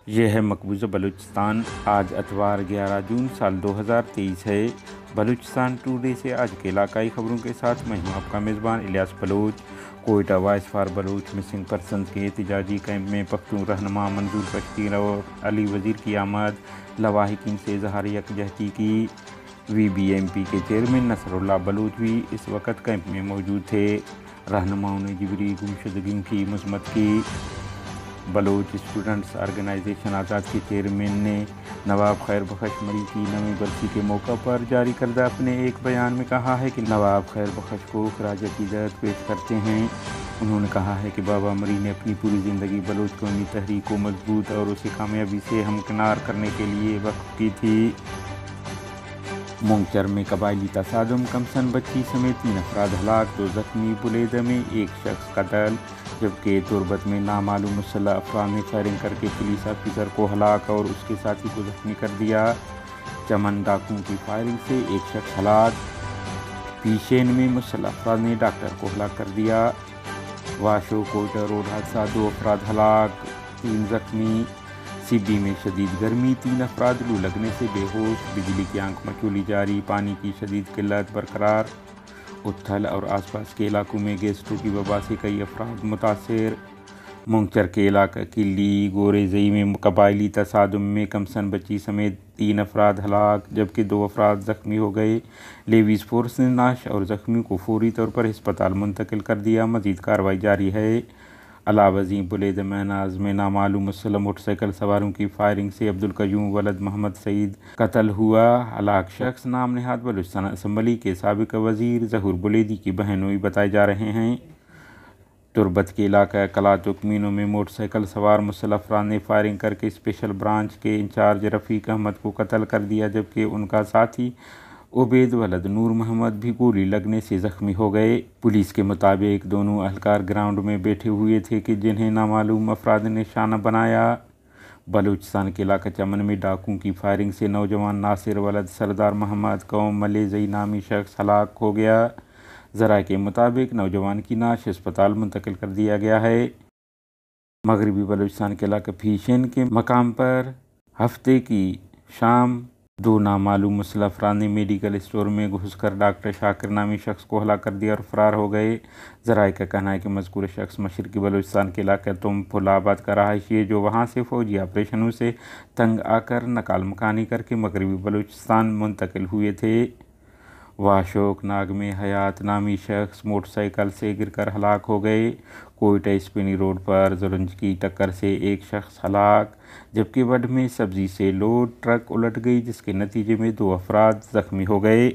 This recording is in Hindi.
यह है मकबूजा बलूचिस्तान। आज अतवार 11 जून साल 2023 है। बलूचिस्तान टुडे से आज के इलाकाई खबरों के साथ मैं हूं आपका मेज़बान Ilyas Baloch. Quetta voice for Baloch missing person के एहतजाजी कैंप में पख्तून रहनुमा मंजूर कश्तीर और अली वज़ीर की आमद। लवाहिकीन से इज़हार यकजहती की। VBMP के चेयरमैन नसरुल्लाह बलूच भी इस वक्त कैंप में मौजूद थे। रहनुमाओं ने जिबरी गुमशुदगी की मजम्मत की। बलोच स्टूडेंट्स ऑर्गेनाइजेशन आज़ाद के चेयरमैन ने नवाब खैर बख्श मरी की नवीं बरसी के मौका पर जारी करदा अपने एक बयान में कहा है कि नवाब खैर बख्श को खराज अक़ीदत पेश करते हैं। उन्होंने कहा है कि बाबा मरी ने अपनी पूरी ज़िंदगी बलोच कौमी तहरीक को मजबूत और उसे कामयाबी से हमकिनार करने के लिए वक्फ की थी। मुंगचर में कबायली तसादुम कमसन बच्ची समेत 3 अफराद हलाक, 2 जख्मी। बुलेदा में एक शख्स कत्ल, जबकि तुरबत में नामालूम मुसल्लह अफराद ने फायरिंग करके पुलिस ऑफिसर को हलाक और उसके साथी को जख्मी कर दिया। चमन डाकुओं की फायरिंग से एक शख्स हलाक। पीशेन में मुसल्लह अफराद ने डॉक्टर को हलाक कर दिया। वाशो कोटा रोड हादसा, 2 अफराद हलाक, 3 जख्मी। सिब्बी में शदीद गर्मी, 3 अफराद लू लगने से बेहोश। बिजली की आंख मचोली जारी, पानी की शदीद किल्लत बरकरार। उथल और आसपास के इलाकों में गेस्टों की वबा से कई अफराद मुतासर। मुंगचर के इलाका किली गोरेजई में कबायली तसादुम में कमसन बच्ची समेत 3 अफराद हलाक, जबकि 2 अफराद जख्मी हो गए। लेविस फोर्स ने नाश और जख्मियों को फौरी तौर पर अस्पताल मुंतकिल कर दिया। मजीद कार्रवाई जारी है। अलावजी बुलेद महनाज में नामालूम मुसल्लह मोटरसाइकिल सवारों की फायरिंग से अब्दुल कयूम वलद मोहम्मद सईद कत्ल हुआ। हलाक शख्स नाम नेहाद बलूचिस्तान असम्बली के साबिक वज़ीर ज़हूर बुलेदी की बहनोई बताए जा रहे हैं। तुरबत के इलाका कलातुकमीनों में मोटरसाइकिल सवार मुसल्लह अफराद ने फायरिंग करके स्पेशल ब्रांच के इंचार्ज रफ़ीक अहमद को कत्ल कर दिया, जबकि उनका साथी उबैद वलद नूर मोहम्मद भी गोली लगने से ज़ख्मी हो गए। पुलिस के मुताबिक दोनों अहलकार ग्राउंड में बैठे हुए थे कि जिन्हें नामालूम अफराद ने निशाना बनाया। बलूचिस्तान के इलाका चमन में डाकुओं की फायरिंग से नौजवान नासिर वलद सरदार मोहम्मद कौम मलेजई नामी शख्स हलाक हो गया। ज़रा के मुताबिक नौजवान की नाश अस्पताल मुंतकिल कर दिया गया है। मगरबी बलूचिस्तान के इलाका फीशन के मकाम पर हफ्ते की शाम 2 नामालूम मुसल्लह अफराद ने मेडिकल स्टोर में घुसकर डॉक्टर शाकिर नामी शख्स को हलाक कर दिया और फरार हो गए। ज़राए का कहना है कि मज़कूर शख्स मशरक़ी बलूचिस्तान के इलाका तुमफुलाबाद का रहायशी है, जो वहाँ से फ़ौजी ऑपरेशनों से तंग आकर नकाल मकानी करके मगरबी बलूचिस्तान मुंतकिल हुए थे। वाशोक नाग में हयात नामी शख्स मोटरसाइकिल से गिरकर हलाक हो गए। कोयटा स्पिनी रोड पर जुरंज की टक्कर से एक शख्स हलाक, जबकि वड में सब्जी से लोड ट्रक उलट गई, जिसके नतीजे में 2 अफराद जख्मी हो गए।